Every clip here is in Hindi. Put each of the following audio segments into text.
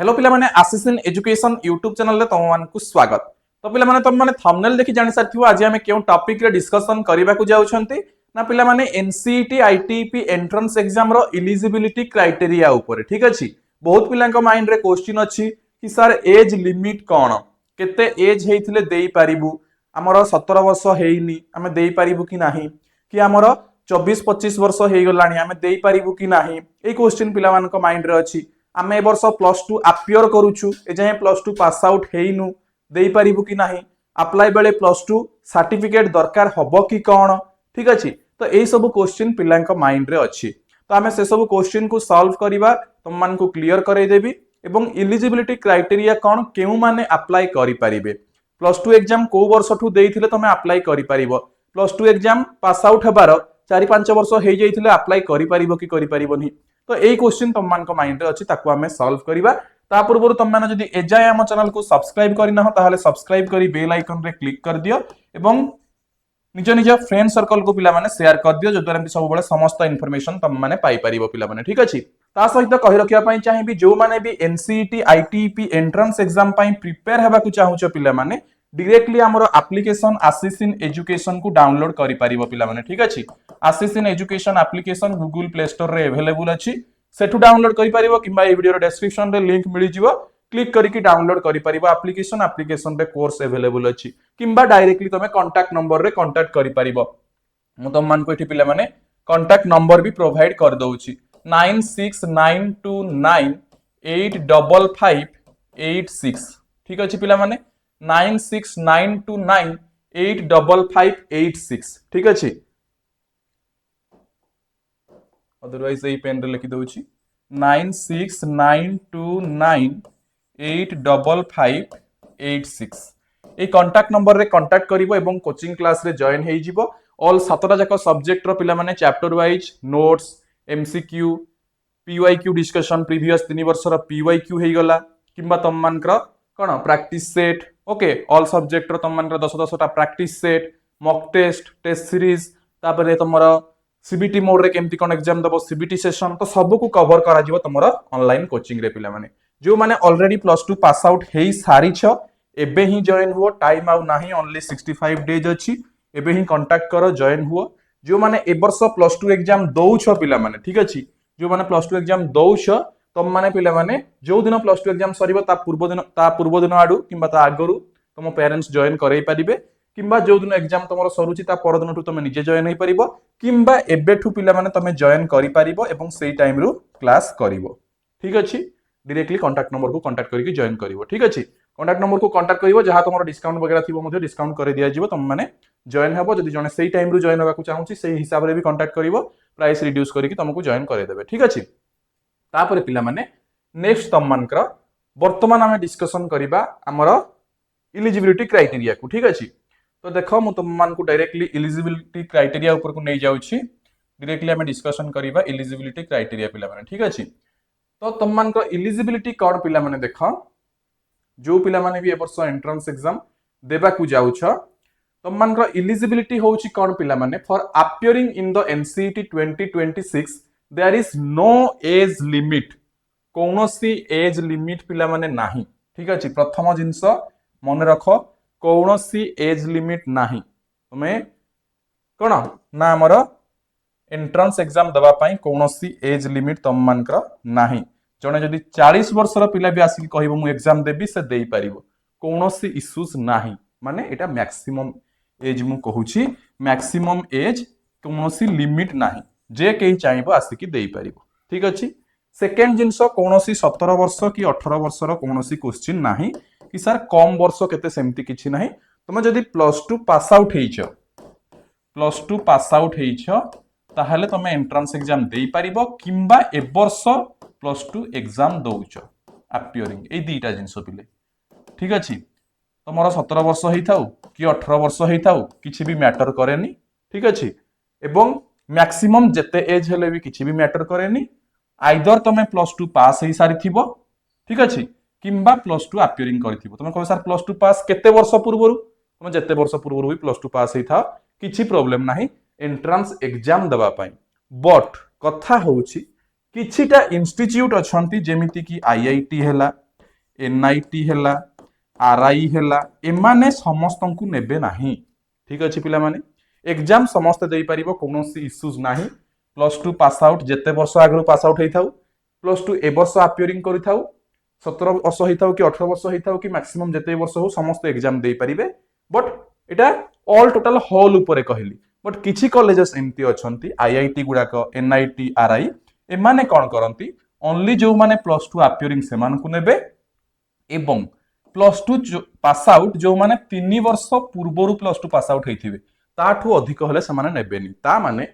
हेलो पिला माने आशीष इन एजुकेशन यूट्यूब चैनल रे तुम मान स्वागत। तो पिला माने तुम माने थंबनेल देखि जानि सारथिबो आज हम केउ टॉपिक रे डिस्कशन करबा को जाउछंती ना पिला माने एनसीईटी आईटीपी एंट्रेंस एग्जाम रो एलिजिबिलिटी क्राइटेरिया ऊपर। ठीक अछि, बहुत पिलांक माइंड रे क्वेश्चन अछि कि सर एज लिमिट कोन, केते एज हेइथिले देई पारिबु, हमर 17 वर्ष हेइनी हमें देई पारिबु कि नाही, कि हमर 24-25 वर्ष हेइ गलानी हमें देई पारिबु कि नाही। ए क्वेश्चन पिला मानक माइंड रे अछि। आमे ए वर्ष +2 आपियर करूछु, ए जाय +2 पास आउट हेइनु, देई पारिबु कि नाही, अप्लाई बेले +2 सर्टिफिकेट दरकार हबो कि कोन। ठीक अछि, तो एई सब क्वेश्चन पिलांक माइंड रे अछि। तो आमे से सब क्वेश्चन को सॉल्व करिबा, तुम मान को क्लियर करई देबी एवं एलिजिबिलिटी क्राइटेरिया कोन, केउ माने अप्लाई करि पारिबे, +2 एग्जाम को वर्षठु देइथिले तमे अप्लाई करि पारिबो, +2 एग्जाम पास आउट हबार 4-5 वर्ष हेइ जाइथिले अप्लाई करि पारिबो कि करि पारिबोनी। तो एई क्वेश्चन तुम मान को माइंड रे अछि, ताको हमें सॉल्व करिबा। ता पूर्व तुम माने जदि एजाय हम चैनल को सब्सक्राइब करिना हो ताहाले सब्सक्राइब करी बेल आइकन रे क्लिक कर दियो एवं निज निज फ्रेंड सर्कल को पिला माने शेयर कर दियो, जो द्वारा सब बळे समस्त इंफॉर्मेशन तुम माने पाई परिबो पिला माने। ठीक अछि, ता सहित कहि रखिया पई चाहिबी जो माने भी एनसीईटी आईटीपी एंट्रेंस एग्जाम पई प्रिपेयर हेबा को चाहूचो पिला माने डायरेक्टली हमरो एप्लीकेशन आशीष इन एजुकेशन को डाउनलोड करि परिबो पिला माने। ठीक अछि, Ashish in education application Google Play Store रे अवेलेबल अछि, सेठु डाउनलोड करि परिबो किबा ए वीडियो रो डिस्क्रिप्शन रे लिंक मिलि जिवो, क्लिक करिकि डाउनलोड करि परिबो एप्लीकेशन रे कोर्स अवेलेबल अछि, किबा डायरेक्टली तमे कांटेक्ट नंबर रे कांटेक्ट करि परिबो। मु तम मान को एठी पिला माने कांटेक्ट नंबर भी प्रोवाइड कर दउछि 9692985586। ठीक अछि पिला माने 9692985586। ठीक अछि, अदरवाइज ए पेन रे लिखि दउछि 9692985586। ए कांटेक्ट नंबर रे कांटेक्ट करिवो एवं कोचिंग क्लास रे जॉइन हेइ जिवो। ऑल 7टा जाक सब्जेक्ट रो पिला माने chapter wise notes, MCQ, PYQ discussion, previous 3 वर्ष रो पीवाईक्यू हेइ गला, किबा तम मानकर कोन practice set. Okay, all subject रो तम मानकर 10-10 टा practice set, mock test, test series, तापरे तमरो सीबीटी मोड रे केमती कोन एग्जाम दबो, सीबीटी सेशन, तो सब को कवर करा जिवो तमरो ऑनलाइन कोचिंग रे पिला माने। जो माने ऑलरेडी +2 पास आउट हेइ सारी छ, एबे ही जॉइन हुओ, टाइम आउ नाही, ओनली 65 डेज अछि, एबे ही कांटेक्ट करो, जॉइन हुओ। जो माने ए वर्ष +2 एग्जाम दउ छ पिला माने, ठीक अछि, जो माने +2 एग्जाम दउ छ तम माने पिला माने जो दिन +2 एग्जाम सरीबो ता पूर्व दिन आडू किबा ता आगरु तम पेरेंट्स जॉइन करई परिबे, किबा जो दिन एग्जाम तमरो सरुची ता पर दिन तुम निजे जॉइन होई परिबो, किबा एबेठु पिला माने तमे जॉइन करि परिबो एवं सेई टाइम रु क्लास करिवो। ठीक अछि, डायरेक्टली कांटेक्ट नंबर को कांटेक्ट करिकि जॉइन करिवो। ठीक अछि, कांटेक्ट नंबर को कांटेक्ट करिवो, जहा तमरो डिस्काउंट वगैरह थिबो मधे डिस्काउंट करि दिया जिवो, तम माने जॉइन हबो। जदि जने सेई टाइम रु जॉइन होबा को चाहूची सेई हिसाब रे भी कांटेक्ट करिवो, प्राइस रिड्यूस करिकि तुमको जॉइन करे देबे। ठीक अछि, तापरे पिला माने नेक्स्ट तम मानकर वर्तमान आमे डिस्कशन करिबा हमरो एलिजिबिलिटी क्राइटेरिया को। ठीक अछि, तो देखो मु तुम मान को डायरेक्टली एलिजिबिलिटी क्राइटेरिया ऊपर को नै जाउछि, डायरेक्टली आमे डिस्कशन करिबा एलिजिबिलिटी क्राइटेरिया पिला माने। ठीक अछि, तो तुम मान को एलिजिबिलिटी कोन पिला माने देखो, जो पिला माने भी ए वर्ष एंट्रेंस एग्जाम देबा को जाउछ, तुम मान को एलिजिबिलिटी होउछि कोन पिला माने for appearing in the NCET 2026 there is no age limit, कौनसी एज लिमिट पिला माने नाही। ठीक अछि, प्रथम जिंस मन रखो, कौनसी एज लिमिट नाही, तुमे कोन ना हमर एंट्रेंस एग्जाम दबा पई कौनसी एज लिमिट तम मानकर नाही। जने जदि 40 वर्षर पिला भी आसी कहबो मु एग्जाम देबी से देई परिबो, कौनसी इश्यूज नाही, माने एटा मैक्सिमम एज मु कहूची, मैक्सिमम एज कौनसी लिमिट नाही, जे केही चाहेबो आसी कि देई परिबो। ठीक अछि, सेकेंड जिंस कौनसी 17 वर्ष कि 18 वर्षर कौनसी क्वेश्चन नाही कि सर कम वर्ष केते सेमती किछि नाही। तुमे जदि +2 पास आउट हेइछ, +2 पास आउट हेइछ, ताहले तुमे एंट्रेंस एग्जाम देई परिबो, किबा ए वर्ष +2 एग्जाम दउछ अपियरिंग, ए दीटा जिंस पिले। ठीक अछि, तमरो 17 वर्ष हेइथाउ कि 18 वर्ष हेइथाउ किछि भी मैटर करेनी। ठीक अछि, एवं मैक्सिमम जेते एज हेले भी किछि भी मैटर करेनी, आइदर तमे +2 पास हेइ सारी थिबो, ठीक अछि, किबा +2 अपियरिंग करथिबो। तमे कहबो सर +2 पास केते वर्ष पूर्वरु, तमे जेते वर्ष पूर्वरु भी +2 पास हेइथा, किछि प्रॉब्लम नाही एंट्रेंस एग्जाम दबा पई। बट कथा होउछि किछिटा इंस्टीट्यूट अछंती जेमिति कि आईआईटी हेला, एनआईटी हैला आरआई हैला एमाने समस्त को नेबे नाही ठीक अछि पिला माने एग्जाम समस्त देई परिबो कोनोसी इश्यूज नाही +2 पास आउट जेते वर्ष आगु पास आउट हेइथाउ +2 ए वर्ष अपियरिंग करिथाउ 17 वर्ष हेइथाउ कि 18 वर्ष हेइथाउ कि मैक्सिमम जेते वर्ष हो समस्त एग्जाम देई परिबे but Etah all total whole ऊपर कहली बट किछि कॉलेजेस एमती अछंती आईआईटी गुडाक एनआईटी आरआई एमाने कोन करंती ओनली जो माने +2 अपियरिंग सेमान को नेबे एवं +2 पास आउट जो माने 3 वर्ष पूर्वरु +2 पास आउट हेइथिबे ताठू अधिक हेले सेमाने नेबेनी ता माने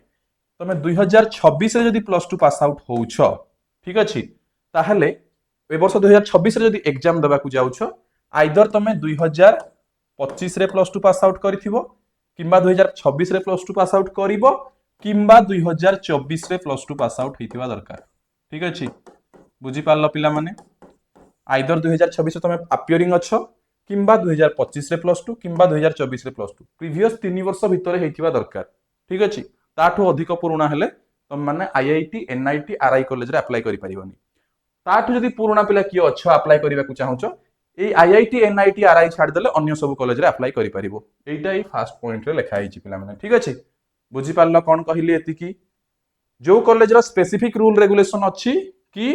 तमे 2026 रे जदी +2 पास आउट होउछ ठीक अछि ताहले ए वर्ष 2026 रे जदी एग्जाम देबा को जाउछ आइदर तमे 2025 रे +2 पास आउट करिथिबो किंबा 2026 रे +2 पास आउट करिवो किंबा 2024 रे +2 पास आउट हेतिबा दरकार ठीक अछि बुझी पारलो पिला माने आइदर 2026 तुम अपियरिंग अच्छ किंबा 2025 रे +2 किंबा 2024 रे +2 प्रीवियस 3 वर्ष भितर हेतिबा दरकार ठीक अछि ताठू अधिक पुराना हेले तुम माने आईआईटी एनआईटी आरआई कॉलेज रे अप्लाई करि परिबोनी ताठू जदी पुराना पिला कियो अच्छ अप्लाई करिबा को चाहूचो ए आईआईटी एनआईटी आरआई छाड़ देले अन्य सब कॉलेज रे अप्लाई करि परिबो एटा ही फर्स्ट पॉइंट रे लिखा हिची पिला माने ठीक अछि बुझी पारलो कोन कहिली एति की जो कॉलेज रो स्पेसिफिक रूल रेगुलेशन अछि कि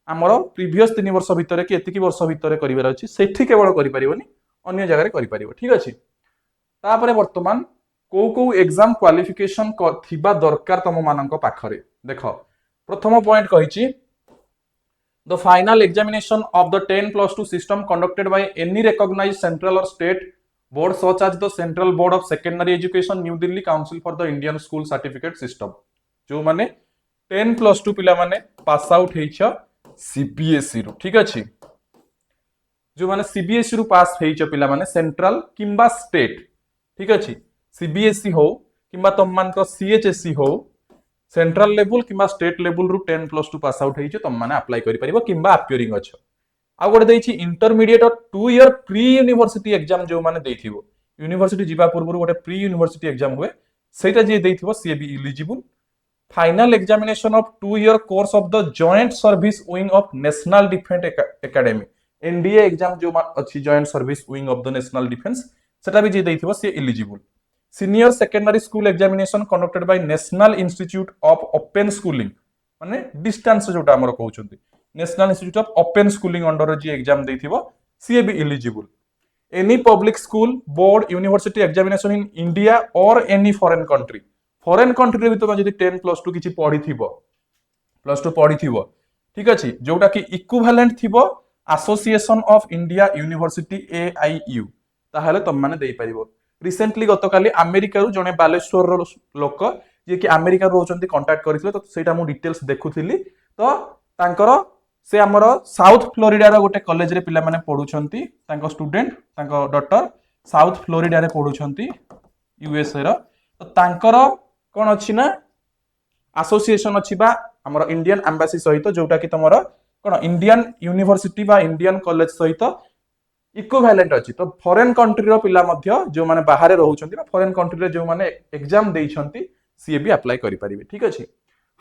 आमर प्रीवियस 3 वर्ष भितर कि एतिकी वर्ष भितर करिवार अछि सेठी केवल करि परिबोनी अन्य जगह रे करि परिबो ठीक अछि तापरे वर्तमान को एग्जाम क्वालिफिकेशन थिबा दरकार तम मानक पाखरे देखो प्रथम पॉइंट कहिछि the final examination of the 10+2 system conducted by any recognised central और state board such as the central board of secondary education new Delhi council for the Indian school certificate system जो माने 10+2 पिला माने पास आउट हेइछ सीबीएसई रु ठीक अछि जो माने सीबीएसई रु पास हेइछ पिला माने सेंट्रल किंबा स्टेट ठीक अछि सीबीएसई हो किंबा तम मान को सीएचएसई हो सेंट्रल लेवल किंबा स्टेट लेवल रु 10+2 पास आउट हेइछ तम माने अप्लाई करि परिबो किंबा अपियरिंग अछ आ गोटे देइछि इंटरमीडिएट और 2 ईयर प्री यूनिवर्सिटी एग्जाम जो माने देइथिबो यूनिवर्सिटी जिबा पूर्व गोटे प्री यूनिवर्सिटी एग्जाम हुए सेटा जे देइथिबो सी बी eligible final examination of 2 year course of the joint service wing of national defence academy NDA exam जो अछि joint service wing of the national defence सेटा भी जे देइथिबो से eligible senior secondary school examination conducted by national institute of open schooling माने डिस्टेंस जोटा हमर कहउछंती national institute of open schooling under जे एग्जाम देइथिबो सी भी eligible any public school board university examination in India और एनी फॉरेन कंट्री रे भी तुम जदि 10+2 किछि पढिथिबो +2 पढिथिबो ठीक अछि जोटा कि इक्विवेलेंट थिबो association of India university AIU ताहले तुम माने देई परिबो रिसेंटली गतकाली अमेरिका रु जने बालेश्वर रो लोक जे कि अमेरिका रो होचंती कांटेक्ट करिथिले तो सेटा मु डिटेल्स देखुथिली तो तांकर से हमर साउथ फ्लोरिडा रो गोटे कॉलेज रे पिला माने पढुछंती तांको स्टूडेंट तांको डॉटर साउथ फ्लोरिडा रे पढुछंती यूएसए रो तो तांकर कोन अछि ना एसोसिएशन अछि बा हमर इंडियन एम्बेसी सहित जोटा कि तमरो कोन इंडियन यूनिवर्सिटी बा इंडियन कॉलेज सहित इक्विवेलेंट अछि तो फॉरेन कंट्री रो पिला मध्य जो माने बाहर रहउछंती बा फॉरेन कंट्री रे जो माने एग्जाम देइछंती सी भी अप्लाई करि परिबे ठीक अछि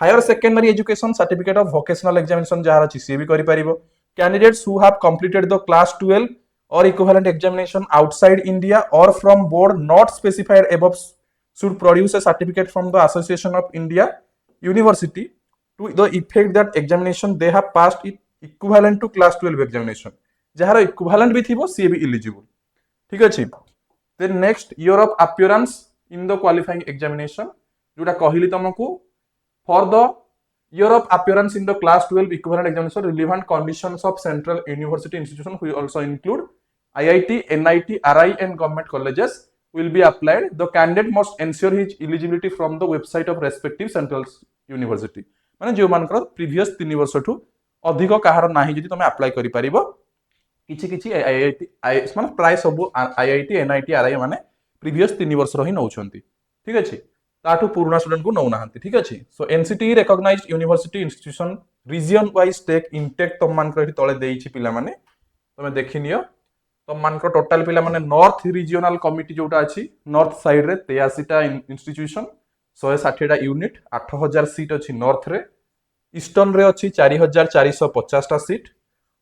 higher secondary education certificate of vocational examination जहार अछि सी भी करि परिबो candidates who have completed the class 12 or equivalent examination outside India or from board not specified above should produce a certificate from the Association of India University to the effect that examination they have passed it equivalent to class 12 examination जहार equivalent भी थिबो सी भी eligible ठीक अछि then next year of appearance in the qualifying examination जोटा कहिली तुमको for the year of appearance in the class 12 equivalent examination relevant conditions of central university institution will also include IIT NIT RI and government colleges will be applied. The candidate must ensure his eligibility from the website of respective central university. माने जो मानकर प्रीवियस 3 वर्ष ठु अधिक काहर नाही जदि तमे अप्लाई करि परिबो किछि किछि आईआईटी माने प्राय सब आईआईटी एनआईटी आरआई माने प्रीवियस 3 वर्ष रही नउछंती ठीक अछि ताठु पुराना स्टूडेंट को नउ नाहंती ठीक अछि so NCT recognized university institution region wise take intake तम मानकर एठी तळे देइछि पिला माने तमे देखिनियो तम मानकर टोटल पिला माने नॉर्थ रीजनल कमिटी जोटा अछि नॉर्थ साइड रे 83 टा इंस्टीट्यूशन 160 टा यूनिट 8000 सीट अछि नॉर्थ रे ईस्टर्न रे अछि 4450 टा सीट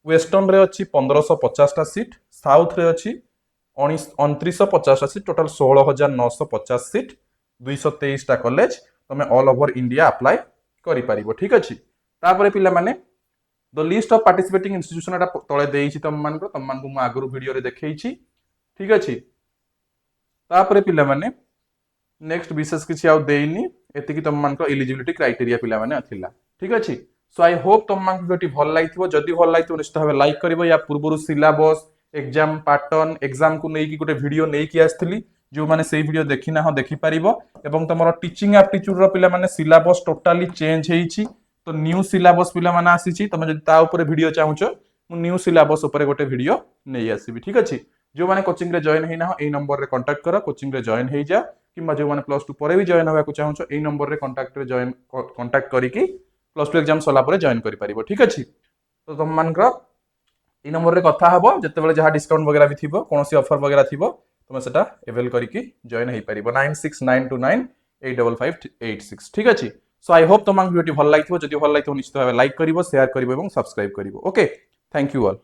वेस्टर्न रे अच्छी 1550 सीट, साउथ रे अच्छी 2950 सीट, टोटाल 16,950 सीट, 223 कॉलेज तमे ऑल ओवर इंडिया अप्लाई करि परिबो। ठीक अछि। तापरे पिला माने the list of participating institution एटा तळे देइछि तम मानकु मु आगरु वीडियो रे देखैछि। ठीक अछि। तापरे पिला माने नेक्स्ट विशेष किसी आउ देइनी, एतिकी तुम मान एलिजिबिलिटी क्राइटेरिया पिला माने अथिला। ठीक अछि। सो आई होप तुम मान वीडियो भल लागिथिबो, जदि भल लागिथिबो निश्चित भाबे लाइक करिवो। या पूर्वरु सिलेबस एग्जाम पैटर्न एग्जाम को नेकी गोटे वीडियो नेकी आस्थिली, जो माने सेही वीडियो देखि ना हो देखि पारिबो। एवं तमरो टीचिंग एप्टीट्यूड रो पिला माने सिलेबस टोटली चेंज हेइछि, तो न्यू सिलेबस पिला माने आसीछि। तमे जदि ता ऊपर वीडियो चाहुचो मु न्यू सिलेबस ऊपर गोटे वीडियो नै आसीबी। ठीक अछि। जो माने कोचिंग रे जॉइन हेना हो एई नंबर रे कांटेक्ट करो, कोचिंग रे जॉइन हेइ जा। कि जो मैंने +2 पर भी जॉइन होगा चाहो यही नंबर रे कांटेक्ट रे जॉइन कांटेक्ट करिकी +2 एग्जाम सला पर जॉइन करि परिबो। ठीक अछि। तो तुम मानकर ई नंबर रे कथा हबो, जेतेबेले जहा डिस्काउंट वगैरह भी थिबो, कोनोसी ऑफर वगैरह थिबो, तुम सेटा अवेल करिकी जॉइन हेइ परिबो। 9692985586। ठीक अछि। सो आई होप तुम वीडियो भल लागिथिबो, जदि भल लागिथिबो निश्चित भाबे लाइक करिवो, शेयर करिवो एवं सब्सक्राइब करिवो। Okay, thank you all.